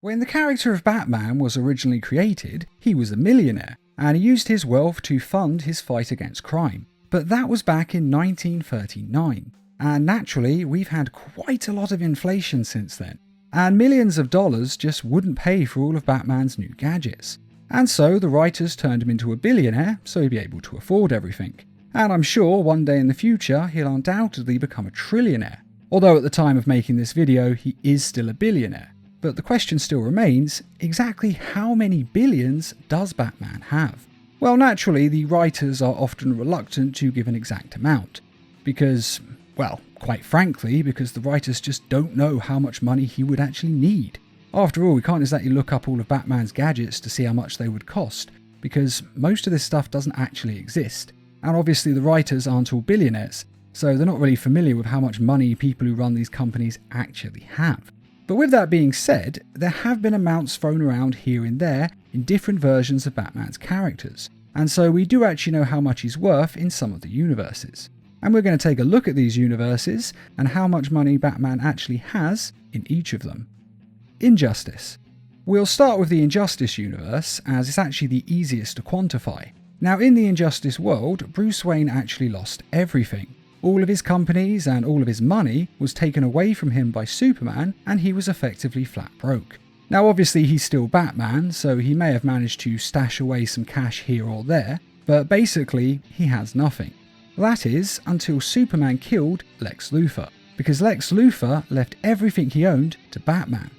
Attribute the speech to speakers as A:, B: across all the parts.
A: When the character of Batman was originally created, he was a millionaire, and he used his wealth to fund his fight against crime. But that was back in 1939, and naturally we've had quite a lot of inflation since then, and millions of dollars just wouldn't pay for all of Batman's new gadgets. And so the writers turned him into a billionaire so he'd be able to afford everything. And I'm sure one day in the future he'll undoubtedly become a trillionaire. Although at the time of making this video he is still a billionaire. But the question still remains, exactly how many billions does Batman have? Well, naturally the writers are often reluctant to give an exact amount. Because, well, quite frankly, because the writers just don't know how much money he would actually need. After all, we can't exactly look up all of Batman's gadgets to see how much they would cost, because most of this stuff doesn't actually exist. And obviously the writers aren't all billionaires, so they're not really familiar with how much money people who run these companies actually have. But with that being said, there have been amounts thrown around here and there in different versions of Batman's characters, and so we do actually know how much he's worth in some of the universes. And we're going to take a look at these universes and how much money Batman actually has in each of them. Injustice. We'll start with the Injustice universe, as it's actually the easiest to quantify. Now, in the Injustice world, Bruce Wayne actually lost everything. All of his companies and all of his money was taken away from him by Superman, and he was effectively flat broke. Now, obviously he's still Batman, so he may have managed to stash away some cash here or there, but basically he has nothing. That is, until Superman killed Lex Luthor, because Lex Luthor left everything he owned to Batman.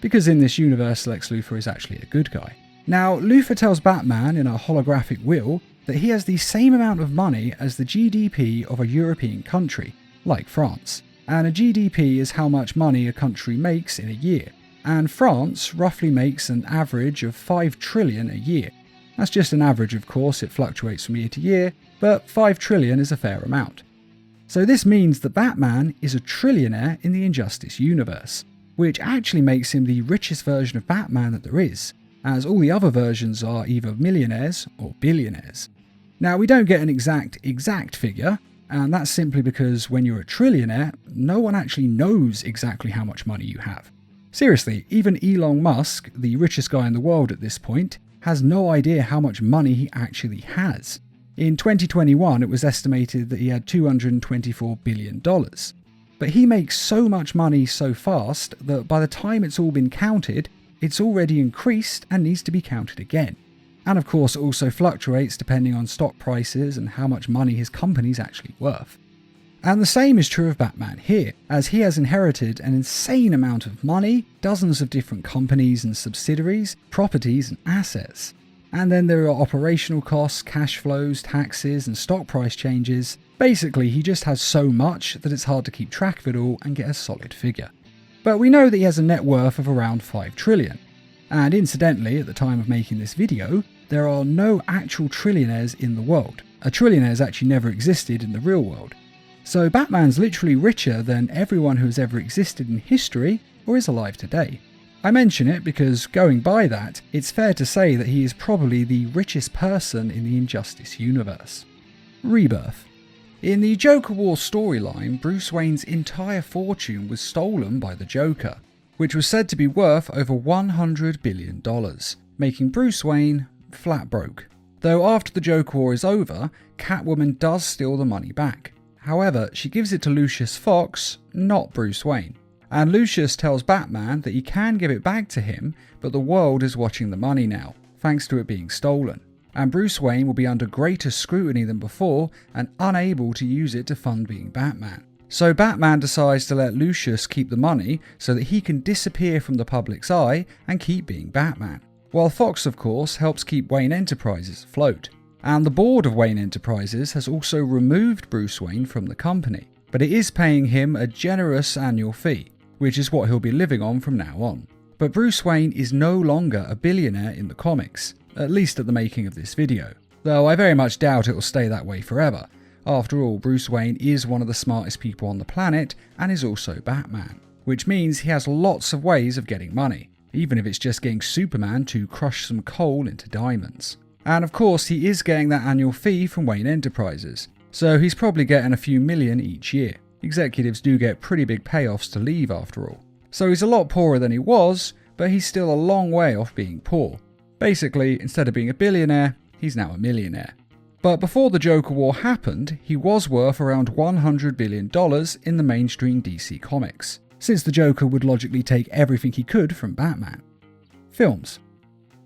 A: Because in this universe, Lex Luthor is actually a good guy. Now, Luthor tells Batman in a holographic will that he has the same amount of money as the GDP of a European country, like France. And a GDP is how much money a country makes in a year. And France roughly makes an average of 5 trillion a year. That's just an average, of course, it fluctuates from year to year, but 5 trillion is a fair amount. So this means that Batman is a trillionaire in the Injustice universe, which actually makes him the richest version of Batman that there is, as all the other versions are either millionaires or billionaires. Now, we don't get an exact figure, and that's simply because when you're a trillionaire, no one actually knows exactly how much money you have. Seriously, even Elon Musk, the richest guy in the world at this point, has no idea how much money he actually has. In 2021, it was estimated that he had $224 billion. But he makes so much money so fast that by the time it's all been counted, it's already increased and needs to be counted again. And of course it also fluctuates depending on stock prices and how much money his company's actually worth. And the same is true of Batman here, as he has inherited an insane amount of money, dozens of different companies and subsidiaries, properties and assets. And then there are operational costs, cash flows, taxes and stock price changes. Basically, he just has so much that it's hard to keep track of it all and get a solid figure. But we know that he has a net worth of around 5 trillion. And incidentally, at the time of making this video, there are no actual trillionaires in the world. A trillionaire has actually never existed in the real world. So Batman's literally richer than everyone who has ever existed in history or is alive today. I mention it because, going by that, it's fair to say that he is probably the richest person in the Injustice universe. Rebirth. In the Joker War storyline, Bruce Wayne's entire fortune was stolen by the Joker, which was said to be worth over $100 billion, making Bruce Wayne flat broke. Though after the Joker War is over, Catwoman does steal the money back. However, she gives it to Lucius Fox, not Bruce Wayne. And Lucius tells Batman that he can give it back to him, but the world is watching the money now, thanks to it being stolen. And Bruce Wayne will be under greater scrutiny than before and unable to use it to fund being Batman. So Batman decides to let Lucius keep the money so that he can disappear from the public's eye and keep being Batman. While Fox, of course, helps keep Wayne Enterprises afloat. And the board of Wayne Enterprises has also removed Bruce Wayne from the company, but it is paying him a generous annual fee, which is what he'll be living on from now on. But Bruce Wayne is no longer a billionaire in the comics, at least at the making of this video, though I very much doubt it will stay that way forever. After all, Bruce Wayne is one of the smartest people on the planet and is also Batman, which means he has lots of ways of getting money, even if it's just getting Superman to crush some coal into diamonds. And of course he is getting that annual fee from Wayne Enterprises, so he's probably getting a few million each year. Executives do get pretty big payoffs to leave after all. So he's a lot poorer than he was, but he's still a long way off being poor. Basically, instead of being a billionaire, he's now a millionaire. But before the Joker War happened, he was worth around $100 billion in the mainstream DC comics, since the Joker would logically take everything he could from Batman. Films.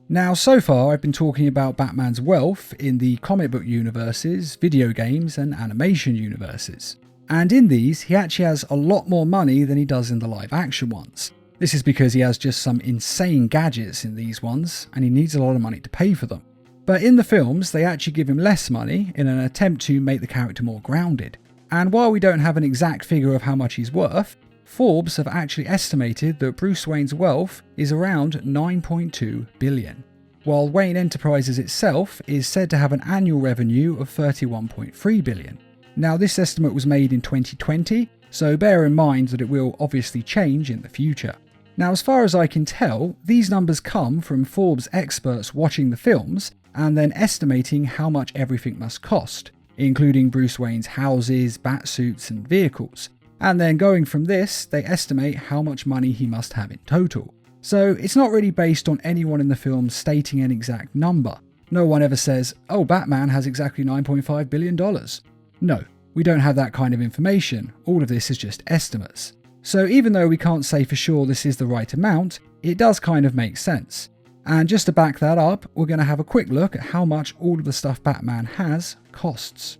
A: Now, so far I've been talking about Batman's wealth in the comic book universes, video games, and animation universes. And in these, he actually has a lot more money than he does in the live action ones. This is because he has just some insane gadgets in these ones, and he needs a lot of money to pay for them. But in the films, they actually give him less money in an attempt to make the character more grounded. And while we don't have an exact figure of how much he's worth, Forbes have actually estimated that Bruce Wayne's wealth is around $9.2 billion, while Wayne Enterprises itself is said to have an annual revenue of $31.3 billion. Now, this estimate was made in 2020, so bear in mind that it will obviously change in the future. Now, as far as I can tell, these numbers come from Forbes experts watching the films and then estimating how much everything must cost, including Bruce Wayne's houses, batsuits, and vehicles. And then going from this, they estimate how much money he must have in total. So it's not really based on anyone in the film stating an exact number. No one ever says, oh, Batman has exactly $9.5 billion. No, we don't have that kind of information. All of this is just estimates. So even though we can't say for sure this is the right amount, it does kind of make sense. And just to back that up, we're going to have a quick look at how much all of the stuff Batman has costs.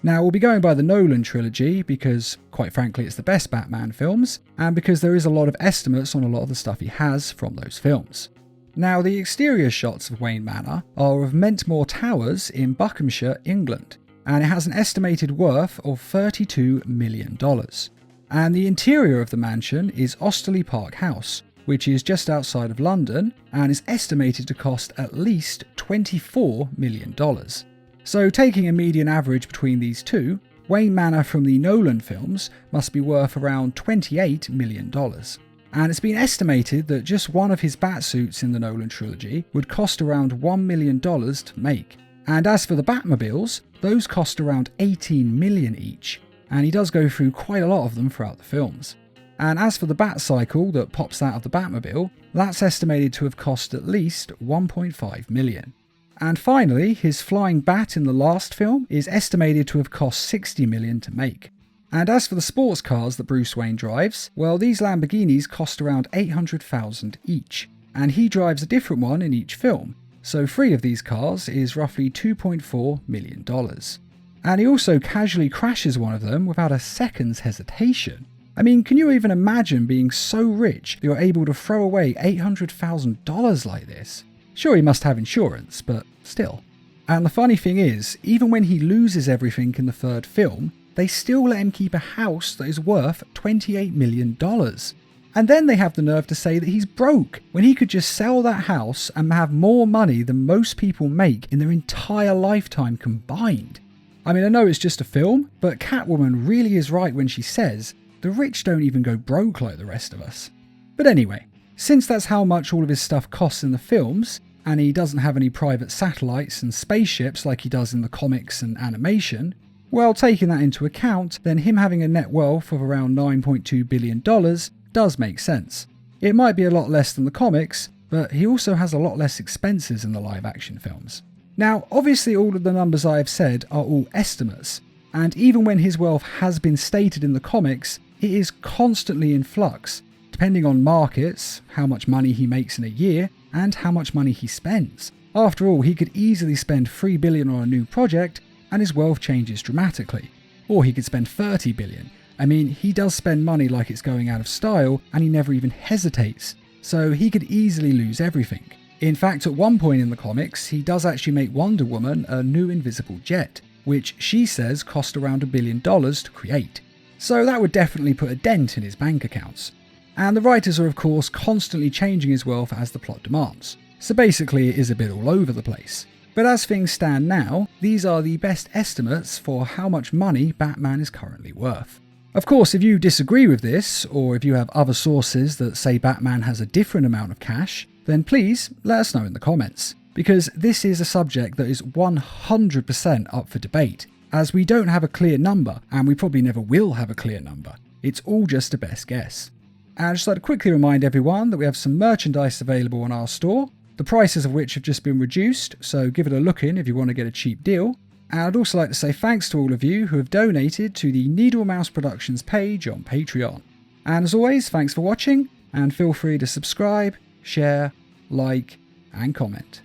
A: Now, we'll be going by the Nolan trilogy because, quite frankly, it's the best Batman films, and because there is a lot of estimates on a lot of the stuff he has from those films. Now, the exterior shots of Wayne Manor are of Mentmore Towers in Buckinghamshire, England, and it has an estimated worth of $32 million. And the interior of the mansion is Osterley Park House, which is just outside of London and is estimated to cost at least $24 million. So taking a median average between these two, Wayne Manor from the Nolan films must be worth around $28 million. And it's been estimated that just one of his batsuits in the Nolan trilogy would cost around $1 million to make. And as for the Batmobiles, those cost around $18 million each, and he does go through quite a lot of them throughout the films. And as for the Batcycle that pops out of the Batmobile, that's estimated to have cost at least $1.5 million. And finally, his flying bat in the last film is estimated to have cost $60 million to make. And as for the sports cars that Bruce Wayne drives, well, these Lamborghinis cost around $800,000 each, and he drives a different one in each film, so 3 of these cars is roughly $2.4 million. And he also casually crashes one of them without a second's hesitation. I mean, can you even imagine being so rich that you're able to throw away $800,000 like this? Sure, he must have insurance, but still. And the funny thing is, even when he loses everything in the third film, they still let him keep a house that is worth $28 million. And then they have the nerve to say that he's broke, when he could just sell that house and have more money than most people make in their entire lifetime combined. I mean, I know it's just a film, but Catwoman really is right when she says, the rich don't even go broke like the rest of us. But anyway, since that's how much all of his stuff costs in the films, and he doesn't have any private satellites and spaceships like he does in the comics and animation, well, taking that into account, then him having a net wealth of around $9.2 billion does make sense. It might be a lot less than the comics, but he also has a lot less expenses in the live action films. Now, obviously all of the numbers I have said are all estimates, and even when his wealth has been stated in the comics, it is constantly in flux, depending on markets, how much money he makes in a year, and how much money he spends. After all, he could easily spend $3 billion on a new project, and his wealth changes dramatically. Or he could spend $30 billion. I mean, he does spend money like it's going out of style, and he never even hesitates. So he could easily lose everything. In fact, at one point in the comics, he does actually make Wonder Woman a new invisible jet, which she says cost around $1 billion to create. So that would definitely put a dent in his bank accounts. And the writers are of course constantly changing his wealth as the plot demands. So basically it is a bit all over the place. But as things stand now, these are the best estimates for how much money Batman is currently worth. Of course, if you disagree with this, or if you have other sources that say Batman has a different amount of cash, then please let us know in the comments. Because this is a subject that is 100% up for debate, as we don't have a clear number, and we probably never will have a clear number. It's all just a best guess. And I'd just like to quickly remind everyone that we have some merchandise available on our store, the prices of which have just been reduced, so give it a look in if you want to get a cheap deal. And I'd also like to say thanks to all of you who have donated to the Needle Mouse Productions page on Patreon. And as always, thanks for watching, and feel free to subscribe, share, like, and comment.